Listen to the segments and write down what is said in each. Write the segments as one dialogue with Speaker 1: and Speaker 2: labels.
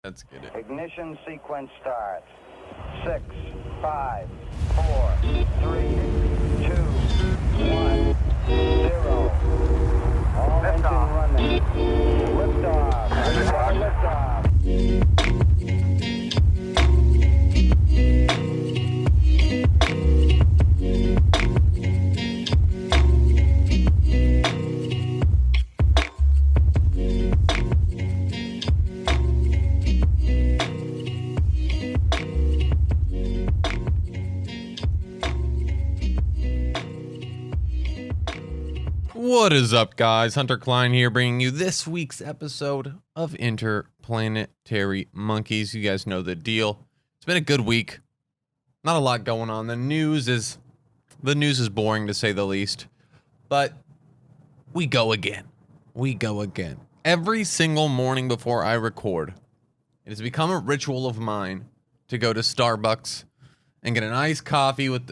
Speaker 1: Let's get it.
Speaker 2: Ignition sequence starts. 6, 5, 4, 3, 2, 1, 0. All engine running. Liftoff. Liftoff.
Speaker 1: What is up, guys? Hunter Klein here, bringing you this week's episode of Interplanetary Monkeys. You guys know the deal. It's been a good week. Not a lot going on. The news is boring, to say the least. But we go again. Every single morning before I record, it has become a ritual of mine to go to Starbucks and get an iced coffee with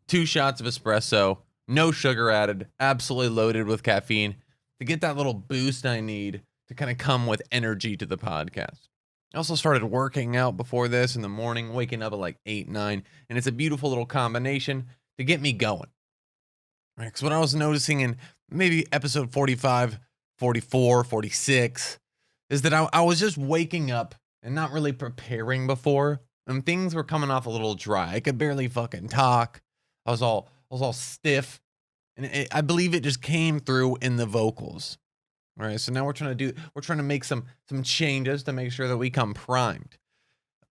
Speaker 1: 2 shots of espresso. No sugar added, absolutely loaded with caffeine to get that little boost I need to kind of come with energy to the podcast. I also started working out before this in the morning, waking up at like 8, 9, and it's a beautiful little combination to get me going. Right, because what I was noticing in maybe episode 45, 44, 46 is that I was just waking up and not really preparing before, and things were coming off a little dry. I could barely fucking talk. I was all stiff, and I believe it just came through in the vocals. All right, so now we're trying to make some changes to make sure that we come primed.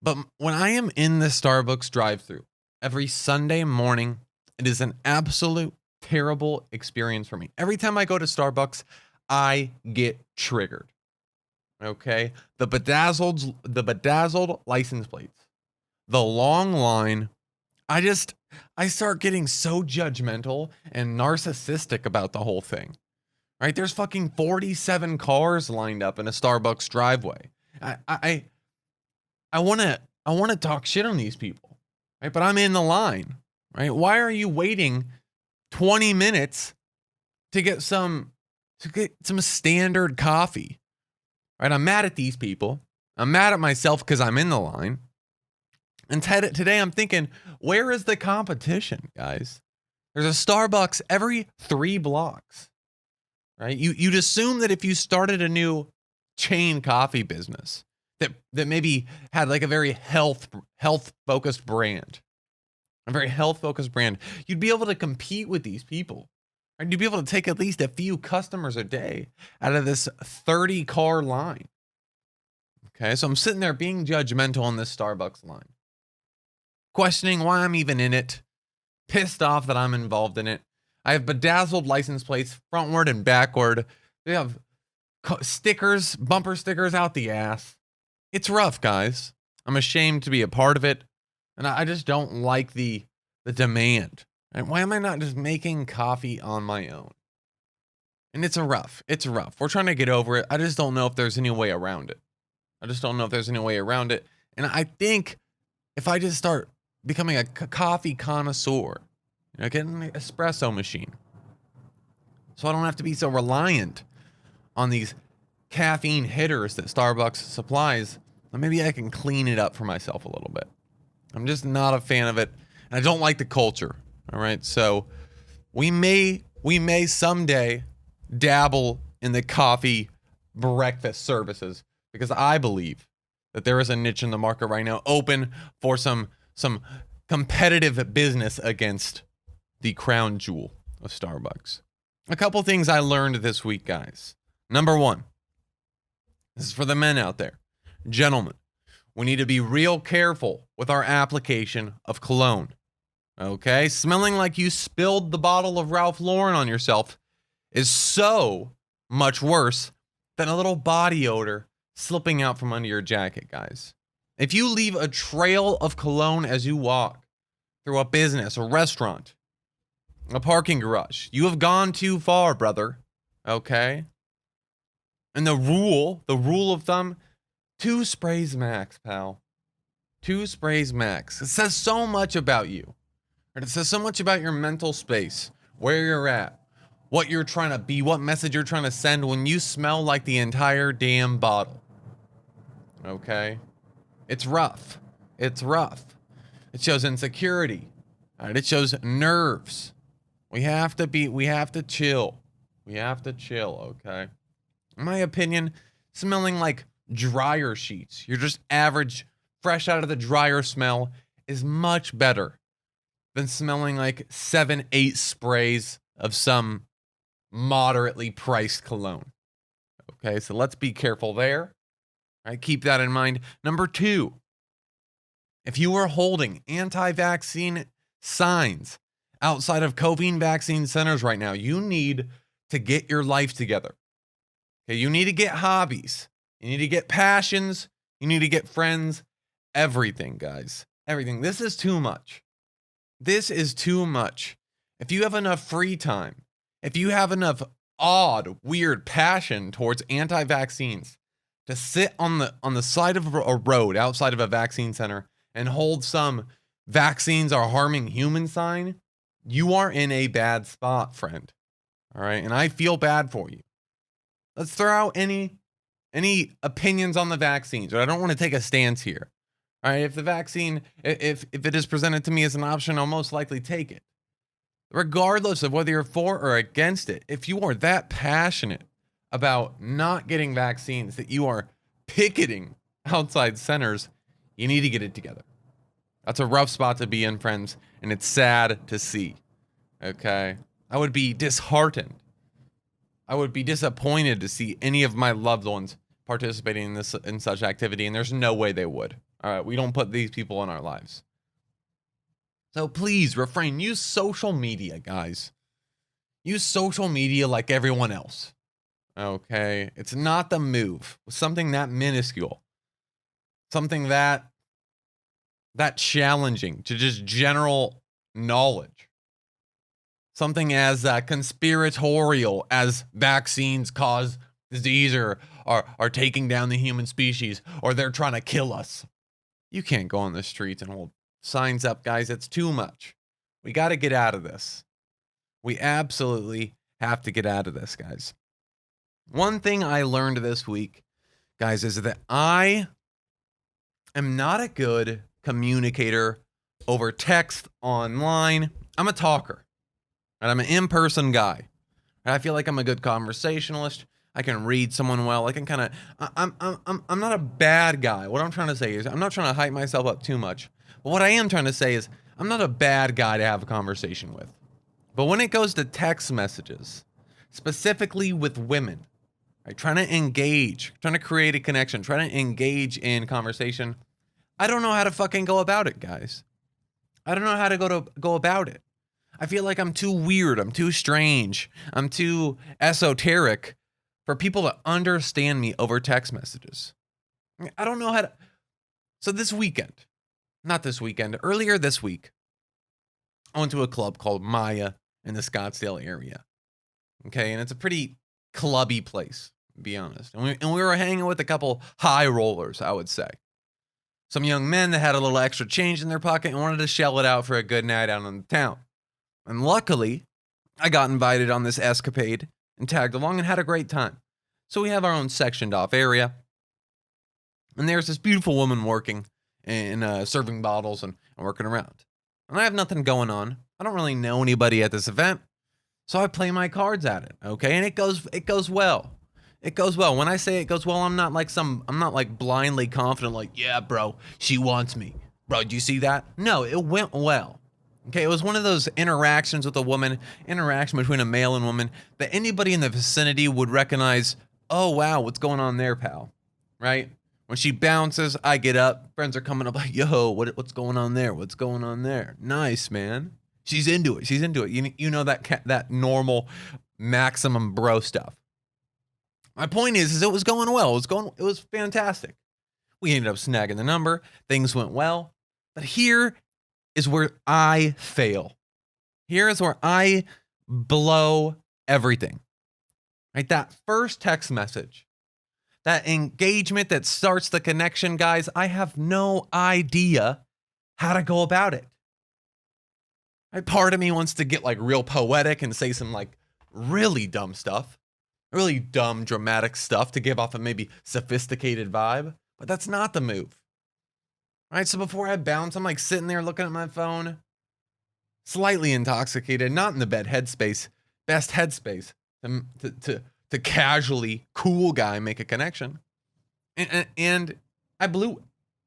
Speaker 1: But when I am in the Starbucks drive-thru every Sunday morning, it is an absolute terrible experience for me. Every time I go to Starbucks, I get triggered. Okay, the bedazzled license plates, the long line. I start getting so judgmental and narcissistic about the whole thing. Right? There's fucking 47 cars lined up in a Starbucks driveway. I want to talk shit on these people. Right? But I'm in the line. Right? Why are you waiting 20 minutes to get some standard coffee? Right? I'm mad at these people. I'm mad at myself because I'm in the line. And today I'm thinking, where is the competition, guys? There's a Starbucks every 3 blocks, right? You'd assume that if you started a new chain coffee business that maybe had like a very health-focused brand, you'd be able to compete with these people. Right? You'd be able to take at least a few customers a day out of this 30-car line. Okay, so I'm sitting there being judgmental on this Starbucks line, questioning why I'm even in it, pissed off that I'm involved in it. I have bedazzled license plates frontward and backward. They have stickers, bumper stickers out the ass. It's rough, guys. I'm ashamed to be a part of it, and I just don't like the demand. And why am I not just making coffee on my own? And it's rough. We're trying to get over it. I just don't know if there's any way around it. And I think if I just start becoming a coffee connoisseur, getting an espresso machine, so I don't have to be so reliant on these caffeine hitters that Starbucks supplies, then maybe I can clean it up for myself a little bit. I'm just not a fan of it, and I don't like the culture. All right, so we may someday dabble in the coffee breakfast services, because I believe that there is a niche in the market right now open for some competitive business against the crown jewel of Starbucks. A couple things I learned this week, guys. Number 1, this is for the men out there. Gentlemen, we need to be real careful with our application of cologne. Okay? Smelling like you spilled the bottle of Ralph Lauren on yourself is so much worse than a little body odor slipping out from under your jacket, guys. If you leave a trail of cologne as you walk through a business, a restaurant, a parking garage, you have gone too far, brother. Okay? And the rule of thumb, 2 sprays max, pal. 2 sprays max. It says so much about you. It says so much about your mental space, where you're at, what you're trying to be, what message you're trying to send when you smell like the entire damn bottle. Okay? It's rough. It's rough. It shows insecurity. All right? It shows nerves. We have to chill. We have to chill, okay? In my opinion, smelling like dryer sheets, you're just average, fresh out of the dryer smell, is much better than smelling like 7-8 sprays of some moderately priced cologne. Okay, so let's be careful there. All right, keep that in mind. Number 2, if you are holding anti-vaccine signs outside of COVID vaccine centers right now, you need to get your life together. Okay, you need to get hobbies. You need to get passions. You need to get friends. Everything, guys. Everything. This is too much. This is too much. If you have enough free time, if you have enough odd, weird passion towards anti-vaccines to sit on the side of a road outside of a vaccine center and hold some vaccines are harming human sign, you are in a bad spot, friend. All right? And I feel bad for you. Let's throw out any opinions on the vaccines. But I don't want to take a stance here. All right, if the vaccine, if it is presented to me as an option, I'll most likely take it. Regardless of whether you're for or against it, if you are that passionate about not getting vaccines that you are picketing outside centers, you need to get it together. That's a rough spot to be in, friends, and it's sad to see. Okay? I would be disheartened. I would be disappointed to see any of my loved ones participating in such activity, and there's no way they would. All right, we don't put these people in our lives. So please refrain. Use social media, guys. Use social media like everyone else. Okay? It's not the move. Something that minuscule. Something that challenging to just general knowledge. Something as conspiratorial as vaccines cause disease or are taking down the human species, or they're trying to kill us. You can't go on the streets and hold signs up, guys. It's too much. We got to get out of this. We absolutely have to get out of this, guys. One thing I learned this week, guys, is that I am not a good communicator over text online. I'm a talker. And I'm an in-person guy. And I feel like I'm a good conversationalist. I can read someone well. I can kind of, I'm not a bad guy. What I'm trying to say is, I'm not trying to hype myself up too much. But what I am trying to say is, I'm not a bad guy to have a conversation with. But when it goes to text messages, specifically with women, right, trying to engage, trying to create a connection, trying to engage in conversation, I don't know how to fucking go about it, guys. I don't know how to go about it. I feel like I'm too weird. I'm too strange. I'm too esoteric for people to understand me over text messages. I don't know how to. So earlier this week, I went to a club called Maya in the Scottsdale area. Okay, and it's a pretty clubby place, to be honest. And we were hanging with a couple high rollers, I would say. Some young men that had a little extra change in their pocket and wanted to shell it out for a good night out in the town. And luckily, I got invited on this escapade and tagged along and had a great time. So we have our own sectioned off area. And there's this beautiful woman working and serving bottles and working around. And I have nothing going on. I don't really know anybody at this event. So I play my cards at it, okay? And it goes well. It goes well. When I say it goes well, I'm not like blindly confident, like, yeah, bro, she wants me. Bro, do you see that? No, it went well. Okay, it was one of those interactions with a woman, interaction between a male and woman, that anybody in the vicinity would recognize, oh, wow, what's going on there, pal? Right? When she bounces, I get up. Friends are coming up like, yo, what's going on there? What's going on there? Nice, man. She's into it. You know that normal maximum bro stuff. My point is it was going well. It was fantastic. We ended up snagging the number. Things went well. But here is where I fail. Here is where I blow everything. Right? That first text message, that engagement that starts the connection, guys, I have no idea how to go about it. Right? Part of me wants to get like real poetic and say some like really dumb stuff, really dumb, dramatic stuff to give off a maybe sophisticated vibe. But that's not the move. All right, so before I bounce, I'm like sitting there looking at my phone, slightly intoxicated, not in the best headspace to casually, cool guy make a connection. And I blew it.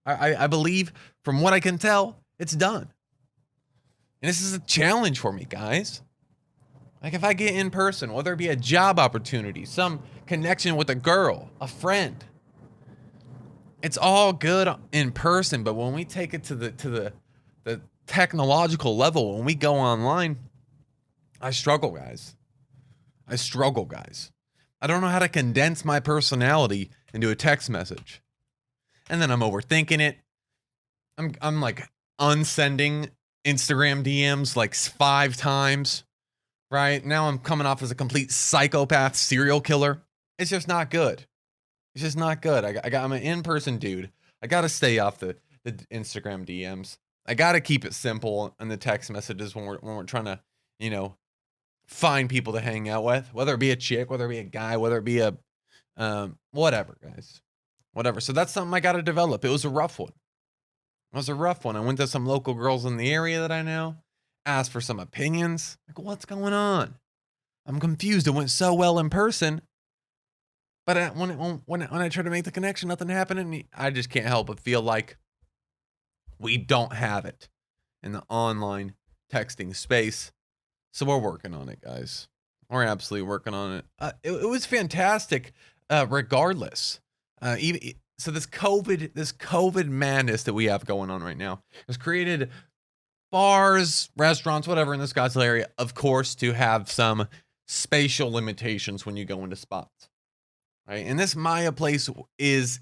Speaker 1: I believe, from what I can tell, it's done. And this is a challenge for me, guys. Like, if I get in person, whether it be a job opportunity, some connection with a girl, a friend, it's all good in person. But when we take it to the technological level, when we go online, I struggle, guys. I don't know how to condense my personality into a text message. And then I'm overthinking it. I'm like unsending Instagram DMs like 5 times. Right? Now I'm coming off as a complete psychopath serial killer. It's just not good. It's just not good. I'm an in-person dude. I got to stay off the Instagram DMs. I got to keep it simple in the text messages when we're trying to, find people to hang out with, whether it be a chick, whether it be a guy, whether it be a whatever, guys. Whatever. So that's something I got to develop. It was a rough one. I went to some local girls in the area that I know, asked for some opinions. Like, what's going on? I'm confused. It went so well in person, but when I try to make the connection, nothing happened, and I just can't help but feel like we don't have it in the online texting space. So we're working on it, guys. We're absolutely working on it. It was fantastic, regardless. So this COVID madness that we have going on right now has created bars, restaurants, whatever in the Scottsdale area, of course, to have some spatial limitations when you go into spots, right? And this Maya place is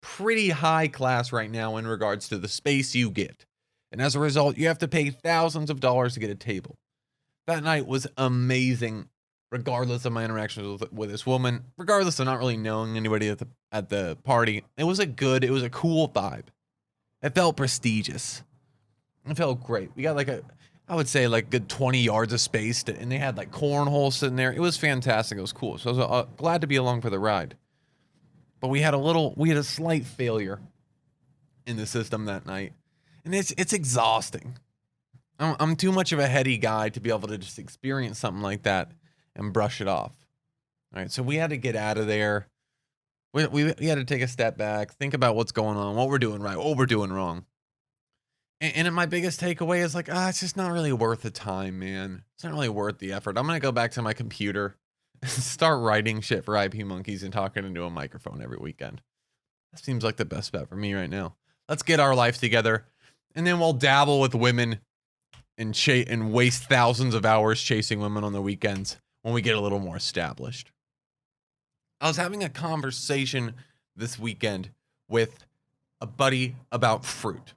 Speaker 1: pretty high class right now in regards to the space you get. And as a result, you have to pay thousands of dollars to get a table. That night was amazing, regardless of my interactions with this woman, regardless of not really knowing anybody at the party. It was a cool vibe. It felt prestigious. It felt great. We got I would say good 20 yards of space, and they had like cornhole sitting there. It was fantastic. It was cool. So I was glad to be along for the ride. But we had a slight failure in the system that night, and it's exhausting. I'm too much of a heady guy to be able to just experience something like that and brush it off. All right, so we had to get out of there. We had to take a step back, think about what's going on, what we're doing right, what we're doing wrong. And my biggest takeaway is it's just not really worth the time, man. It's not really worth the effort. I'm going to go back to my computer and start writing shit for IP Monkeys and talking into a microphone every weekend. That seems like the best bet for me right now. Let's get our life together, and then we'll dabble with women and waste thousands of hours chasing women on the weekends when we get a little more established. I was having a conversation this weekend with a buddy about fruit.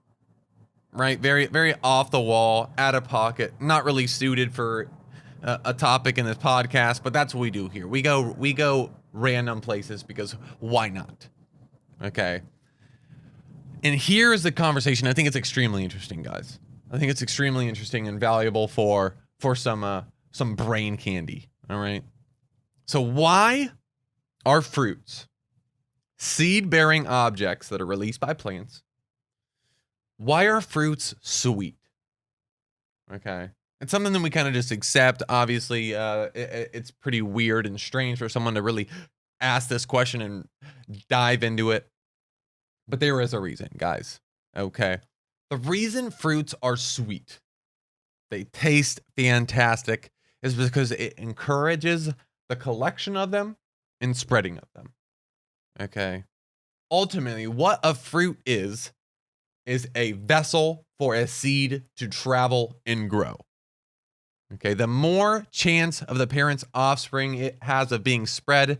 Speaker 1: Right? Very, very off the wall, out of pocket, not really suited for a topic in this podcast, but that's what we do here. We go random places because why not? Okay. And here's the conversation. I think it's extremely interesting, guys. I think it's extremely interesting and valuable for some brain candy. All right. So why are fruits, seed-bearing objects that are released by plants, why are fruits sweet? Okay. It's something that we kind of just accept. Obviously, it's pretty weird and strange for someone to really ask this question and dive into it. But there is a reason, guys. Okay. The reason fruits are sweet, they taste fantastic, is because it encourages the collection of them and spreading of them. Okay. Ultimately, what a fruit is a vessel for a seed to travel and grow. Okay, the more chance of the parent's offspring it has of being spread,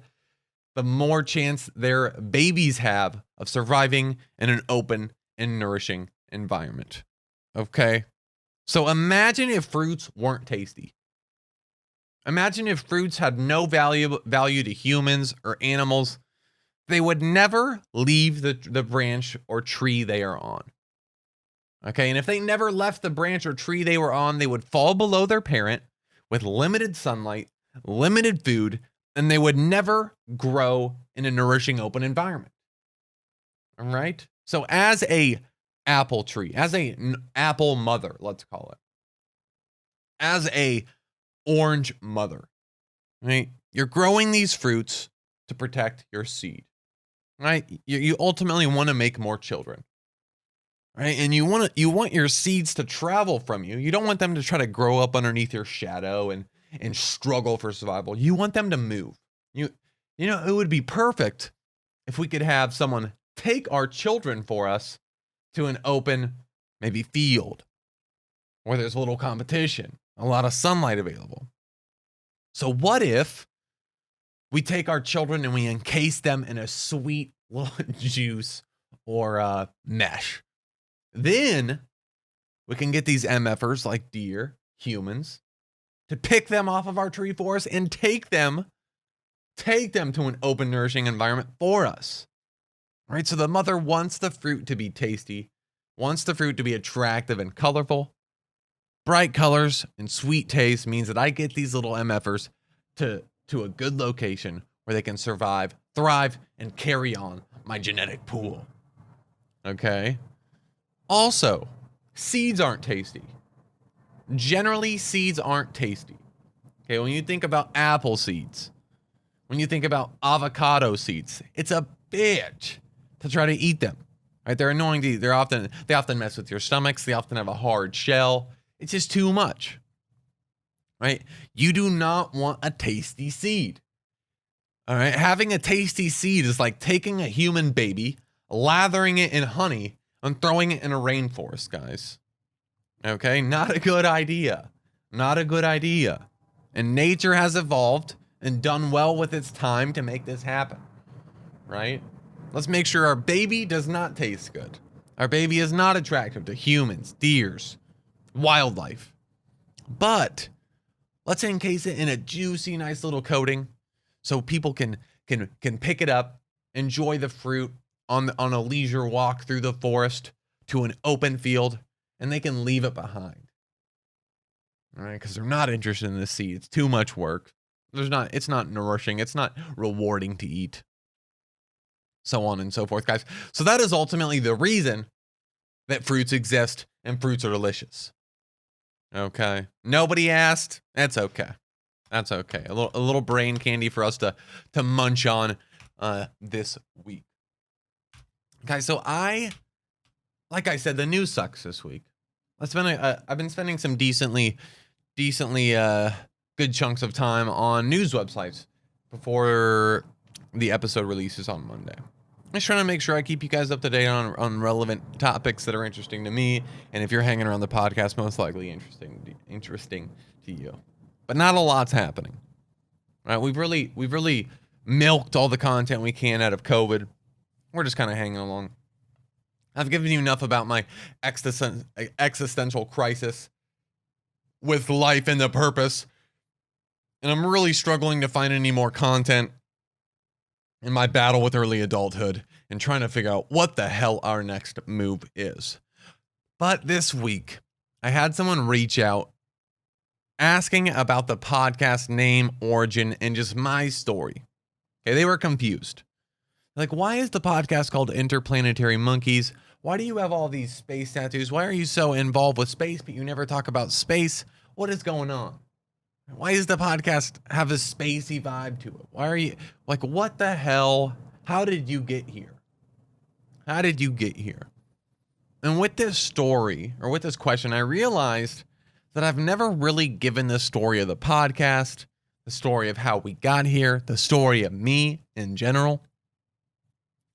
Speaker 1: the more chance their babies have of surviving in an open and nourishing environment. Okay, so imagine if fruits weren't tasty. Imagine if fruits had no value to humans or animals. They would never leave the branch or tree they are on. Okay, and if they never left the branch or tree they were on, they would fall below their parent with limited sunlight, limited food, and they would never grow in a nourishing open environment. All right. So as a apple tree, as a apple mother, let's call it, as a orange mother, right? You're growing these fruits to protect your seed, right? You ultimately want to make more children, right? And you want your seeds to travel from you. You don't want them to try to grow up underneath your shadow and struggle for survival. You want them to move. You know, it would be perfect if we could have someone take our children for us to an open, maybe field where there's a little competition, a lot of sunlight available. So what if we take our children and we encase them in a sweet little juice or mesh? Then we can get these MFers like deer, humans, to pick them off of our tree forest and take them to an open, nourishing environment for us. Right? So the mother wants the fruit to be tasty, wants the fruit to be attractive and colorful. Bright colors and sweet taste means that I get these little MFers to a good location where they can survive, thrive, and carry on my genetic pool. Okay? Also, seeds aren't tasty. Generally, seeds aren't tasty. Okay, when you think about apple seeds, when you think about avocado seeds, it's a bitch to try to eat them. Right? They're annoying to eat. They often mess with your stomachs. They often have a hard shell. It's just too much. Right? You do not want a tasty seed. All right? Having a tasty seed is like taking a human baby, lathering it in honey, and throwing it in a rainforest, guys. Okay? Not a good idea. Not a good idea. And nature has evolved and done well with its time to make this happen. Right? Let's make sure our baby does not taste good. Our baby is not attractive to humans, deers, wildlife. But let's encase it in a juicy, nice little coating so people can pick it up, enjoy the fruit on a leisure walk through the forest to an open field, and they can leave it behind. All right, because they're not interested in the seed. It's too much work. It's not nourishing. It's not rewarding to eat. So on and so forth, guys. So that is ultimately the reason that fruits exist and fruits are delicious. Okay. Nobody asked. That's okay. That's okay. A little brain candy for us to munch on this week. Guys, so like I said, the news sucks this week. I've been spending some decently good chunks of time on news websites before the episode releases on Monday. I'm just trying to make sure I keep you guys up to date on relevant topics that are interesting to me, and if you're hanging around the podcast, most likely interesting to you. But not a lot's happening. Right? We've really milked all the content we can out of COVID. We're just kind of hanging along. I've given you enough about my existential crisis with life and the purpose, and I'm really struggling to find any more content in my battle with early adulthood and trying to figure out what the hell our next move is. But this week, I had someone reach out asking about the podcast name, origin, and just my story. Okay, they were confused. Like, why is the podcast called Interplanetary Monkeys? Why do you have all these space tattoos? Why are you so involved with space, but you never talk about space? What is going on? Why does the podcast have a spacey vibe to it? Why are you like, what the hell? How did you get here? How did you get here? And with this story, or with this question, I realized that I've never really given the story of the podcast, the story of how we got here, the story of me in general,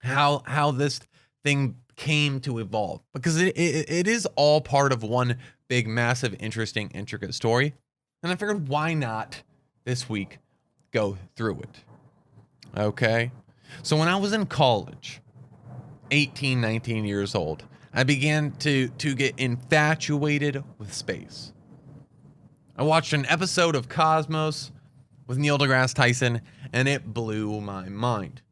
Speaker 1: how this thing came to evolve. Because it is all part of one big, massive, interesting, intricate story. And I figured, why not this week go through it? Okay. So when I was in college, 18, 19 years old, I began to get infatuated with space. I watched an episode of Cosmos with Neil deGrasse Tyson, and it blew my mind.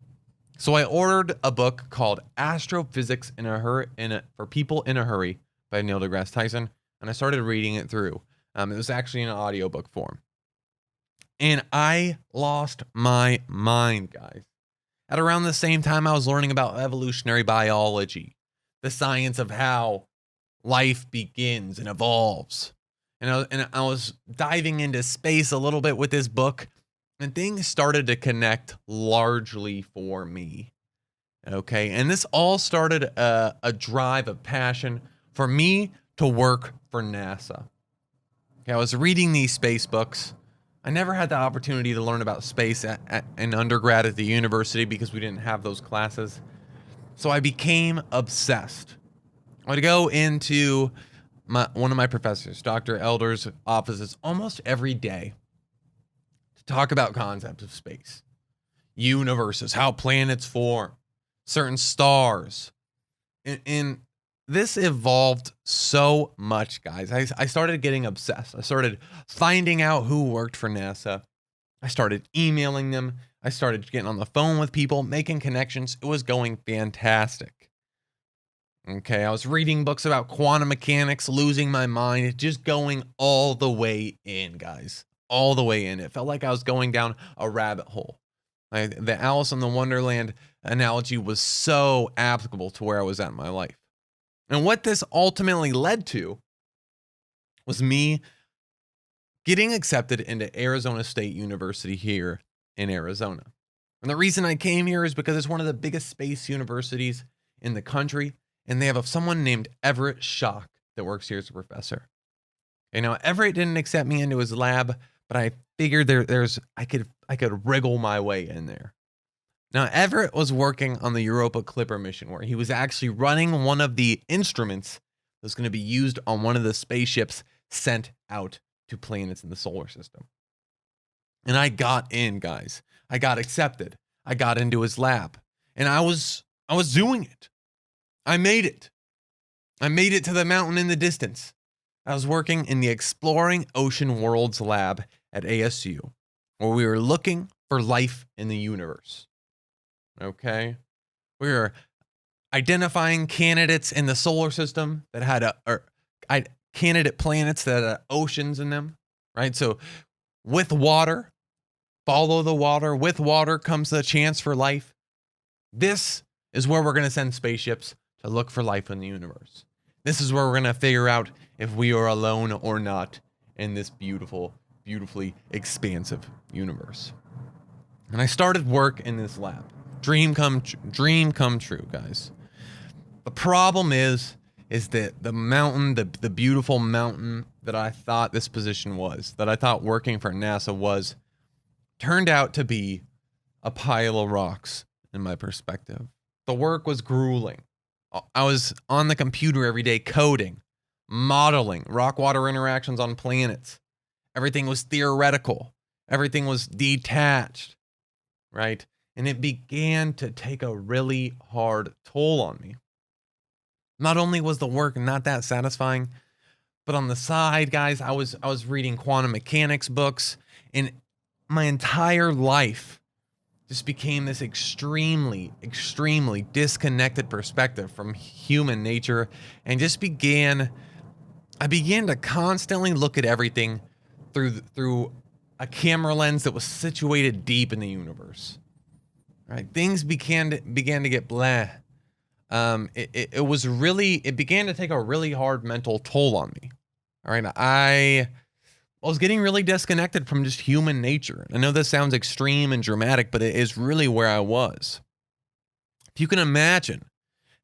Speaker 1: So I ordered a book called Astrophysics for People in a Hurry by Neil deGrasse Tyson, and I started reading it through. It was actually in an audiobook form. And I lost my mind, guys. At around the same time, I was learning about evolutionary biology, the science of how life begins and evolves. And I was diving into space a little bit with this book, and things started to connect largely for me. Okay. And this all started a drive, a passion for me to work for NASA. Okay, I was reading these space books. I never had the opportunity to learn about space in undergrad at the university because we didn't have those classes. So I became obsessed. I would go into one of my professors, Dr. Elder's offices, almost every day to talk about concepts of space, universes, how planets form, certain stars. And this evolved so much, guys. I started getting obsessed. I started finding out who worked for NASA. I started emailing them. I started getting on the phone with people, making connections. It was going fantastic. Okay, I was reading books about quantum mechanics, losing my mind, just going all the way in, guys. All the way in. It felt like I was going down a rabbit hole. The Alice in the Wonderland analogy was so applicable to where I was at in my life. And what this ultimately led to was me getting accepted into Arizona State University here in Arizona. And the reason I came here is because it's one of the biggest space universities in the country. And they have someone named Everett Schock that works here as a professor. You know, Everett didn't accept me into his lab, but I figured I could wriggle my way in there. Now, Everett was working on the Europa Clipper mission where he was actually running one of the instruments that was going to be used on one of the spaceships sent out to planets in the solar system. And I got in, guys. I got accepted. I got into his lab. And I was doing it. I made it. I made it to the mountain in the distance. I was working in the Exploring Ocean Worlds lab at ASU, where we were looking for life in the universe. Okay? We were identifying candidates in the solar system that had candidate planets that had oceans in them, right? So with water, follow the water. With water comes the chance for life. This is where we're going to send spaceships to look for life in the universe. This is where we're going to figure out if we are alone or not in this beautifully expansive universe. And I started work in this lab. Dream come true, guys. The problem is that the mountain, the beautiful mountain that I thought this position was, that I thought working for NASA was, turned out to be a pile of rocks in my perspective. The work was grueling. I was on the computer every day coding, modeling rock-water interactions on planets. Everything was theoretical. Everything was detached, right? And it began to take a really hard toll on me. Not only was the work not that satisfying, but on the side, guys, I was reading quantum mechanics books, and my entire life just became this extremely disconnected perspective from human nature, and I began to constantly look at everything through a camera lens that was situated deep in the universe. Right? Things began to get blah. It began to take a really hard mental toll on me. All right. I was getting really disconnected from just human nature. I know this sounds extreme and dramatic, but it is really where I was. If you can imagine,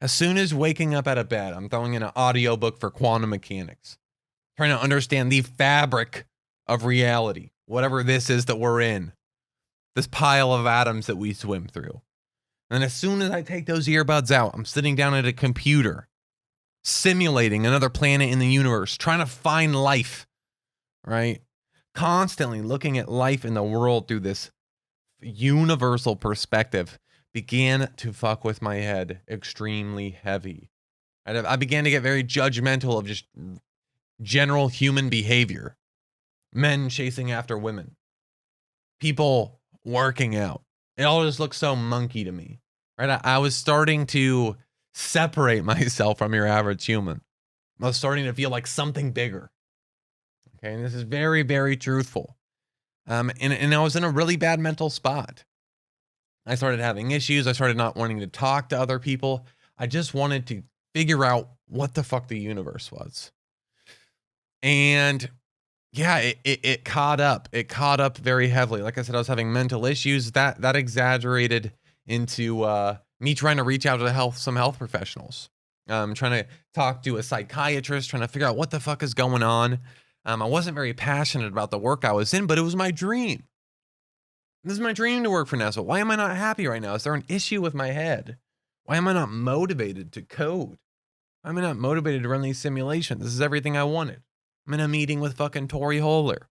Speaker 1: as soon as waking up out of bed, I'm throwing in an audiobook for quantum mechanics, trying to understand the fabric of reality, whatever this is that we're in, this pile of atoms that we swim through. And as soon as I take those earbuds out, I'm sitting down at a computer, simulating another planet in the universe, trying to find life. Right? Constantly looking at life in the world through this universal perspective began to fuck with my head extremely heavy. I began to get very judgmental of just general human behavior. Men chasing after women. People working out. It all just looked so monkey to me. Right? I was starting to separate myself from your average human. I was starting to feel like something bigger. Okay, and this is very, very truthful. And I was in a really bad mental spot. I started having issues. I started not wanting to talk to other people. I just wanted to figure out what the fuck the universe was. And yeah, it caught up. It caught up very heavily. Like I said, I was having mental issues that exaggerated into me trying to reach out to some health professionals. Trying to talk to a psychiatrist, trying to figure out what the fuck is going on. I wasn't very passionate about the work I was in, but it was my dream. This is my dream to work for NASA. Why am I not happy right now? Is there an issue with my head? Why am I not motivated to code? Why am I not motivated to run these simulations? This is everything I wanted. I'm in a meeting with fucking Tori Holler,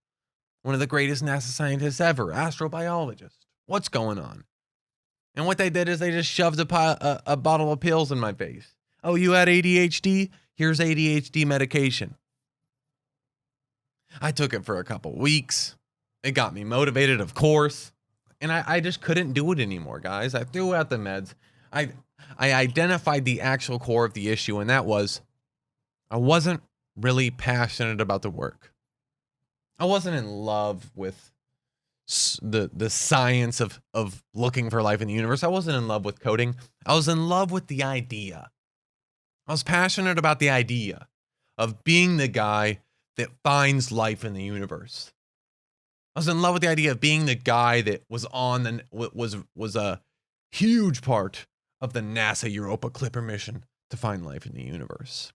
Speaker 1: one of the greatest NASA scientists ever, astrobiologist. What's going on? And what they did is they just shoved a bottle of pills in my face. Oh, you had ADHD? Here's ADHD medication. I took it for a couple weeks. It got me motivated, of course. And I just couldn't do it anymore, guys. I threw out the meds. I identified the actual core of the issue, and that was I wasn't really passionate about the work. I wasn't in love with the science of looking for life in the universe. I wasn't in love with coding. I was in love with the idea. I was passionate about the idea of being the guy that finds life in the universe. I was in love with the idea of being the guy that was on was a huge part of the NASA Europa Clipper mission to find life in the universe.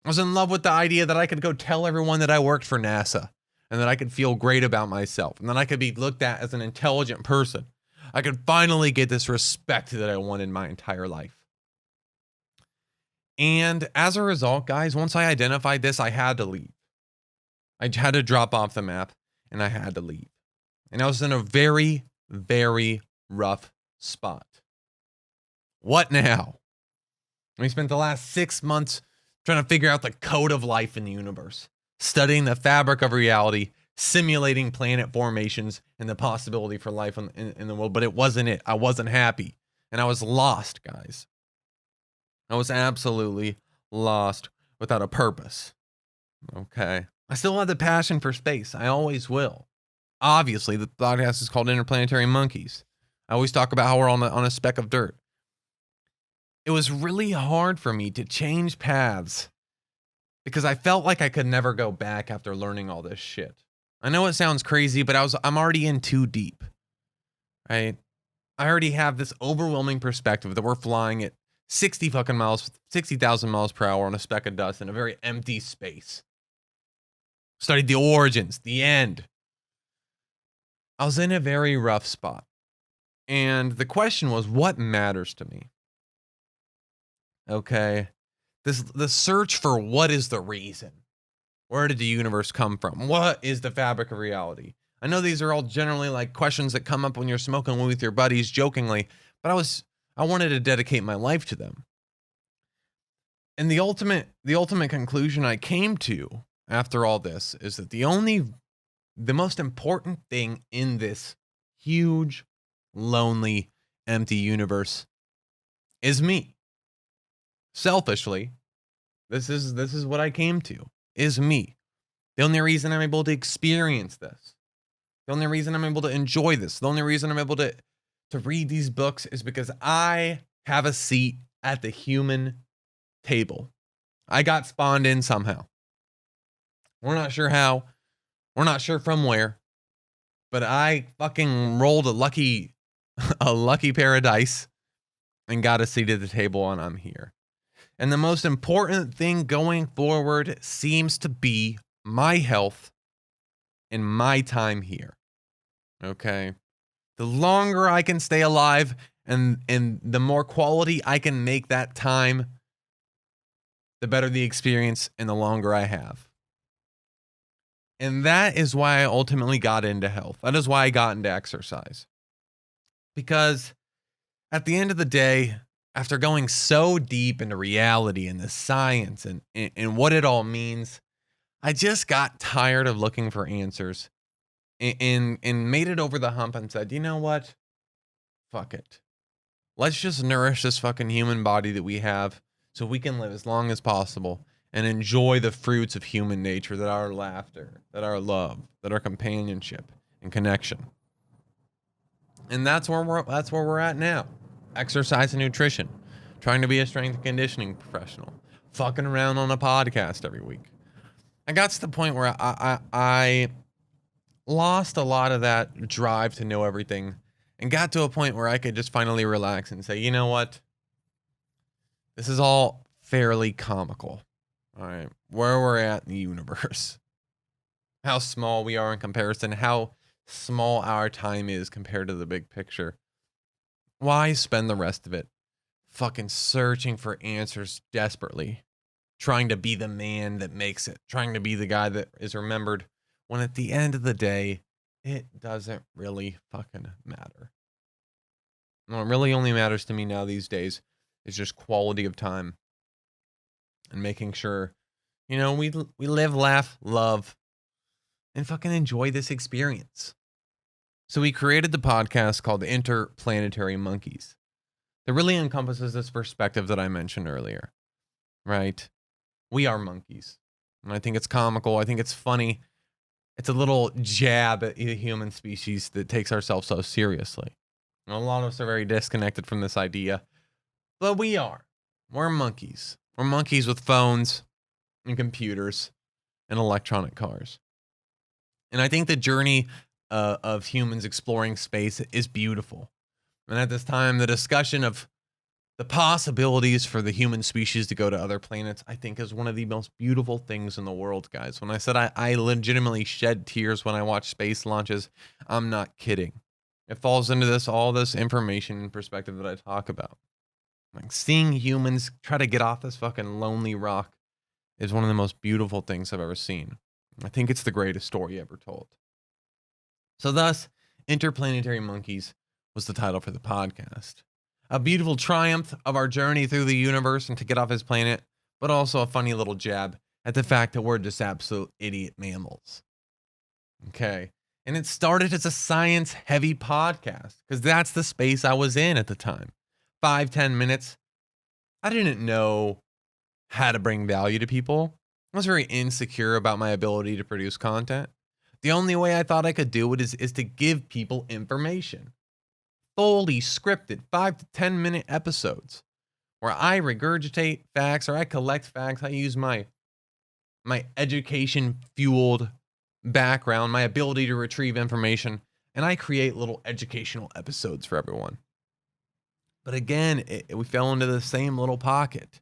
Speaker 1: I was in love with the idea that I could go tell everyone that I worked for NASA and that I could feel great about myself and that I could be looked at as an intelligent person. I could finally get this respect that I wanted my entire life. And as a result, guys, once I identified this, I had to leave. I had to drop off the map and I had to leave. And I was in a very, very rough spot. What now? We spent the last 6 months trying to figure out the code of life in the universe, studying the fabric of reality, simulating planet formations and the possibility for life in the world. But it wasn't it. I wasn't happy. And I was lost, guys. I was absolutely lost without a purpose. Okay. I still have the passion for space. I always will. Obviously, the podcast is called Interplanetary Monkeys. I always talk about how we're on a speck of dirt. It was really hard for me to change paths because I felt like I could never go back after learning all this shit. I know it sounds crazy, but I'm already in too deep. Right? I already have this overwhelming perspective that we're flying at 60,000 miles per hour on a speck of dust in a very empty space. Studied the origins, the end. I was in a very rough spot. And the question was, what matters to me? Okay. The search for what is the reason? Where did the universe come from? What is the fabric of reality? I know these are all generally like questions that come up when you're smoking with your buddies jokingly, but I wanted to dedicate my life to them. And the ultimate conclusion I came to after all this is that the most important thing in this huge, lonely, empty universe is me. Selfishly, this is what I came to, is me. The only reason I'm able to experience this, the only reason I'm able to enjoy this, the only reason I'm able to read these books is because I have a seat at the human table. I got spawned in somehow. We're not sure how. We're not sure from where. But I fucking rolled a lucky pair of dice and got a seat at the table, and I'm here. And the most important thing going forward seems to be my health and my time here. Okay? The longer I can stay alive and the more quality I can make that time, the better the experience and the longer I have. And that is why I ultimately got into health. That is why I got into exercise. Because at the end of the day, after going so deep into reality and the science and what it all means, I just got tired of looking for answers and made it over the hump and said, you know what? Fuck it. Let's just nourish this fucking human body that we have so we can live as long as possible and enjoy the fruits of human nature, that are laughter, that are love, that are companionship and connection. And that's where we're at now. Exercise and nutrition. Trying to be a strength and conditioning professional. Fucking around on a podcast every week. I got to the point where I lost a lot of that drive to know everything and got to a point where I could just finally relax and say, you know what? This is all fairly comical. All right. Where we're at in the universe. How small we are in comparison. How small our time is compared to the big picture. Why spend the rest of it fucking searching for answers desperately? Trying to be the man that makes it. Trying to be the guy that is remembered. When at the end of the day, it doesn't really fucking matter. What really only matters to me now these days is just quality of time. And making sure, we live, laugh, love, and fucking enjoy this experience. So we created the podcast called Interplanetary Monkeys. That really encompasses this perspective that I mentioned earlier, right? We are monkeys. And I think it's comical. I think it's funny. It's a little jab at the human species that takes ourselves so seriously. And a lot of us are very disconnected from this idea. But we are. We're monkeys. We're monkeys with phones and computers and electronic cars. And I think the journey of humans exploring space is beautiful. And at this time, the discussion of the possibilities for the human species to go to other planets, I think, is one of the most beautiful things in the world, guys. When I said I legitimately shed tears when I watch space launches, I'm not kidding. It falls into all this information and perspective that I talk about. Like seeing humans try to get off this fucking lonely rock is one of the most beautiful things I've ever seen. I think it's the greatest story ever told. So thus, Interplanetary Monkeys was the title for the podcast. A beautiful triumph of our journey through the universe and to get off his planet, but also a funny little jab at the fact that we're just absolute idiot mammals. Okay. And it started as a science-heavy podcast because that's the space I was in at the time. 5-10 minutes. I didn't know how to bring value to people. I was very insecure about my ability to produce content. The only way I thought I could do it is to give people information. Fully scripted 5 to 10 minute episodes where I regurgitate facts or I collect facts. I use my education fueled background, my ability to retrieve information, and I create little educational episodes for everyone. But again, we fell into the same little pocket.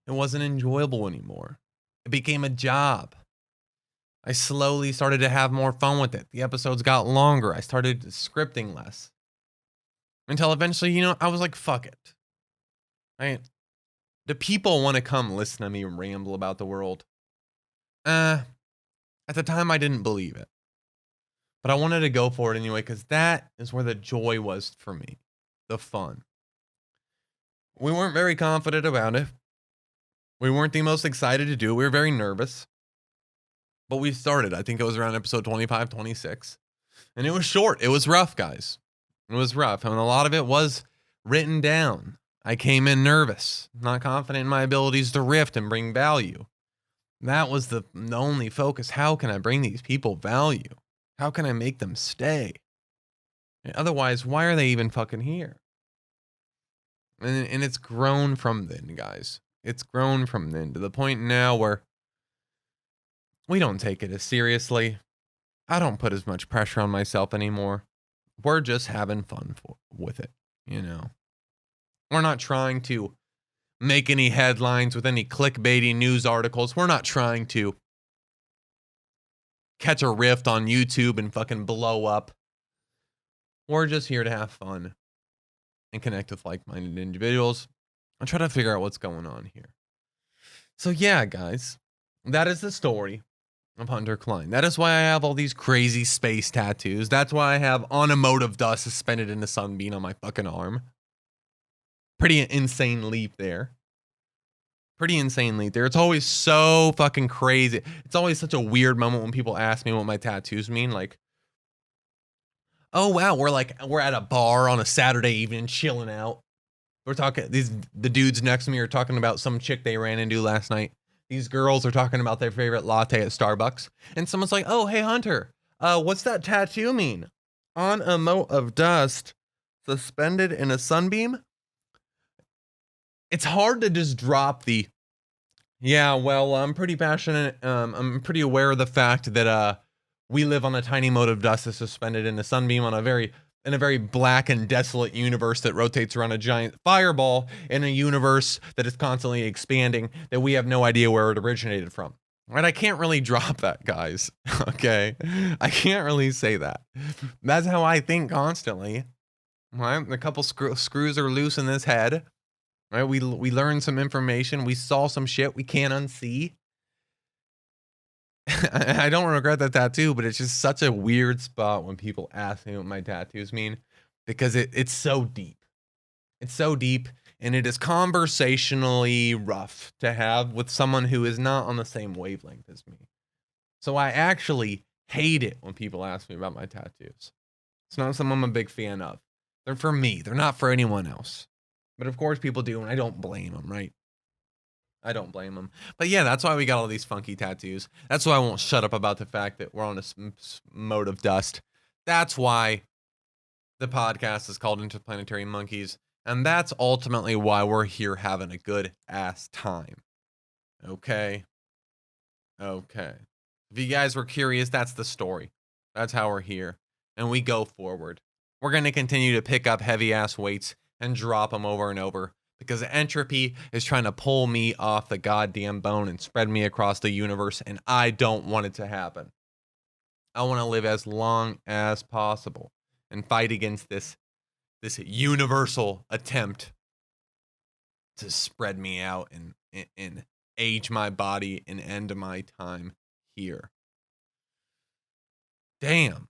Speaker 1: It wasn't enjoyable anymore. It became a job. I slowly started to have more fun with it. The episodes got longer. I started scripting less. Until eventually, I was like, fuck it. Right? Do people want to come listen to me ramble about the world? At the time, I didn't believe it. But I wanted to go for it anyway, because that is where the joy was for me. The fun. We weren't very confident about it. We weren't the most excited to do it. We were very nervous. But we started. I think it was around episode 25, 26. And it was short. It was rough, guys. It was rough. And a lot of it was written down. I came in nervous, not confident in my abilities to riff and bring value. That was the only focus. How can I bring these people value? How can I make them stay? Otherwise, why are they even fucking here? And it's grown from then, guys. It's grown from then to the point now where we don't take it as seriously. I don't put as much pressure on myself anymore. We're just having fun with it, We're not trying to make any headlines with any clickbaity news articles. We're not trying to catch a rift on YouTube and fucking blow up. We're just here to have fun and connect with like-minded individuals and try to figure out what's going on here. So yeah, guys, that is the story of Hunter Klein. That is why I have all these crazy space tattoos. That's why I have automotive dust suspended in the sunbeam on my fucking arm. Pretty insane leap there. It's always so fucking crazy. It's always such a weird moment when people ask me what my tattoos mean. Like, oh wow, we're at a bar on a Saturday evening chilling out. We're talking, the dudes next to me are talking about some chick they ran into last night. These girls are talking about their favorite latte at Starbucks. And someone's like, oh, hey, Hunter, what's that tattoo mean? on a mote of dust suspended in a sunbeam. It's hard to just drop the, yeah, well, I'm pretty passionate. I'm pretty aware of the fact that we live on a tiny mote of dust that's suspended in a sunbeam on a very black and desolate universe that rotates around a giant fireball in a universe that is constantly expanding, that we have no idea where it originated from. Right? I can't really drop that, guys. Okay? I can't really say that. That's how I think constantly. Right? A couple screws are loose in this head. Right? We learned some information. We saw some shit we can't unsee. I don't regret that tattoo, but it's just such a weird spot when people ask me what my tattoos mean, because it's so deep. It's so deep, and it is conversationally rough to have with someone who is not on the same wavelength as me. So I actually hate it when people ask me about my tattoos. It's not something I'm a big fan of. They're for me. They're not for anyone else. But of course people do, and I don't blame them, right? I don't blame them. But yeah, that's why we got all these funky tattoos. That's why I won't shut up about the fact that we're on a mode of dust. That's why the podcast is called Interplanetary Monkeys. And that's ultimately why we're here having a good ass time. Okay? Okay. If you guys were curious, that's the story. That's how we're here. And we go forward. We're going to continue to pick up heavy ass weights and drop them over and over, because entropy is trying to pull me off the goddamn bone and spread me across the universe, and I don't want it to happen. I want to live as long as possible and fight against this universal attempt to spread me out and age my body and end my time here. Damn.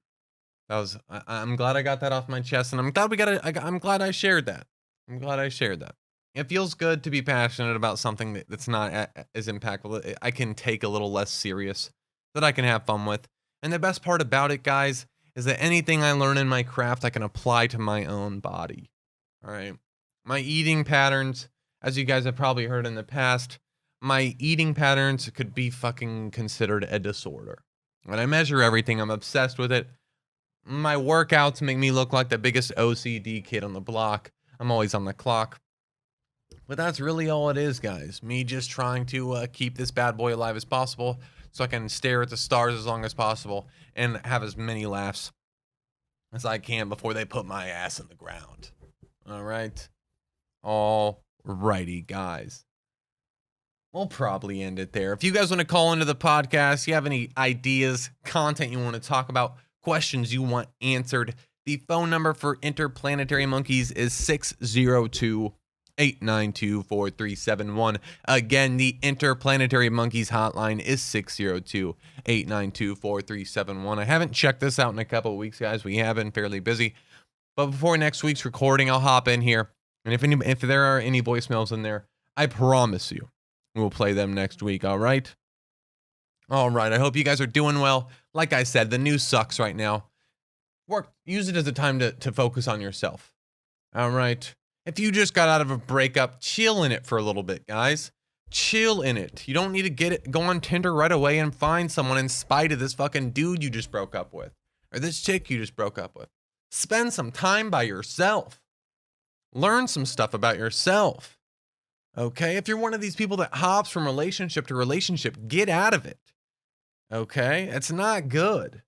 Speaker 1: I'm glad I got that off my chest, and I'm glad I shared that. I'm glad I shared that. It feels good to be passionate about something that's not as impactful. I can take a little less serious, that I can have fun with. And the best part about it, guys, is that anything I learn in my craft, I can apply to my own body. All right. My eating patterns, as you guys have probably heard in the past, my eating patterns could be fucking considered a disorder. When I measure everything, I'm obsessed with it. My workouts make me look like the biggest OCD kid on the block. I'm always on the clock. But that's really all it is, guys. Me just trying to keep this bad boy alive as possible, so I can stare at the stars as long as possible and have as many laughs as I can before they put my ass in the ground. All right? All righty, guys. We'll probably end it there. If you guys want to call into the podcast, you have any ideas, content you want to talk about, questions you want answered, the phone number for Interplanetary Monkeys is 602-892-4371. Again, the Interplanetary Monkeys hotline is 602-892-4371. I haven't checked this out in a couple of weeks, guys. We have been fairly busy. But before next week's recording, I'll hop in here. And if there are any voicemails in there, I promise you, we'll play them next week, all right? All right, I hope you guys are doing well. Like I said, the news sucks right now. Use it as a time to focus on yourself. All right? If you just got out of a breakup, chill in it for a little bit, guys. Chill in it. You don't need to go on Tinder right away and find someone in spite of this fucking dude you just broke up with, or this chick you just broke up with. Spend some time by yourself. Learn some stuff about yourself. Okay? If you're one of these people that hops from relationship to relationship, get out of it. Okay? It's not good.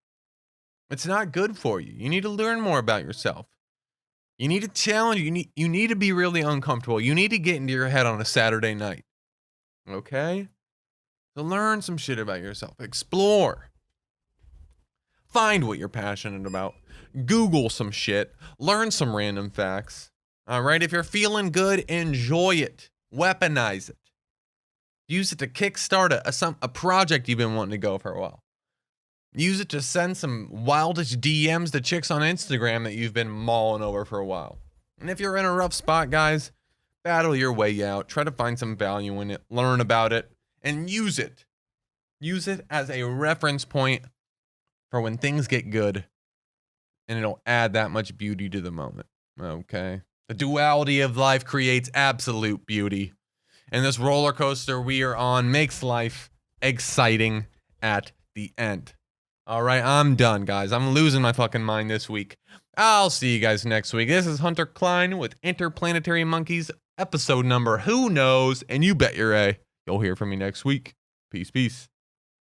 Speaker 1: It's not good for you. You need to learn more about yourself. You need to challenge. You need to be really uncomfortable. You need to get into your head on a Saturday night. Okay? So learn some shit about yourself. Explore. Find what you're passionate about. Google some shit. Learn some random facts. All right? If you're feeling good, enjoy it. Weaponize it. Use it to kickstart a project you've been wanting to go for a while. Use it to send some wildish DMs to chicks on Instagram that you've been mauling over for a while. And if you're in a rough spot, guys, battle your way out. Try to find some value in it. Learn about it. And use it. Use it as a reference point for when things get good. And it'll add that much beauty to the moment. Okay? The duality of life creates absolute beauty. And this roller coaster we are on makes life exciting at the end. All right, I'm done, guys. I'm losing my fucking mind this week. I'll see you guys next week. This is Hunter Klein with Interplanetary Monkeys, episode number who knows, and you bet your A. You'll hear from me next week. Peace, peace.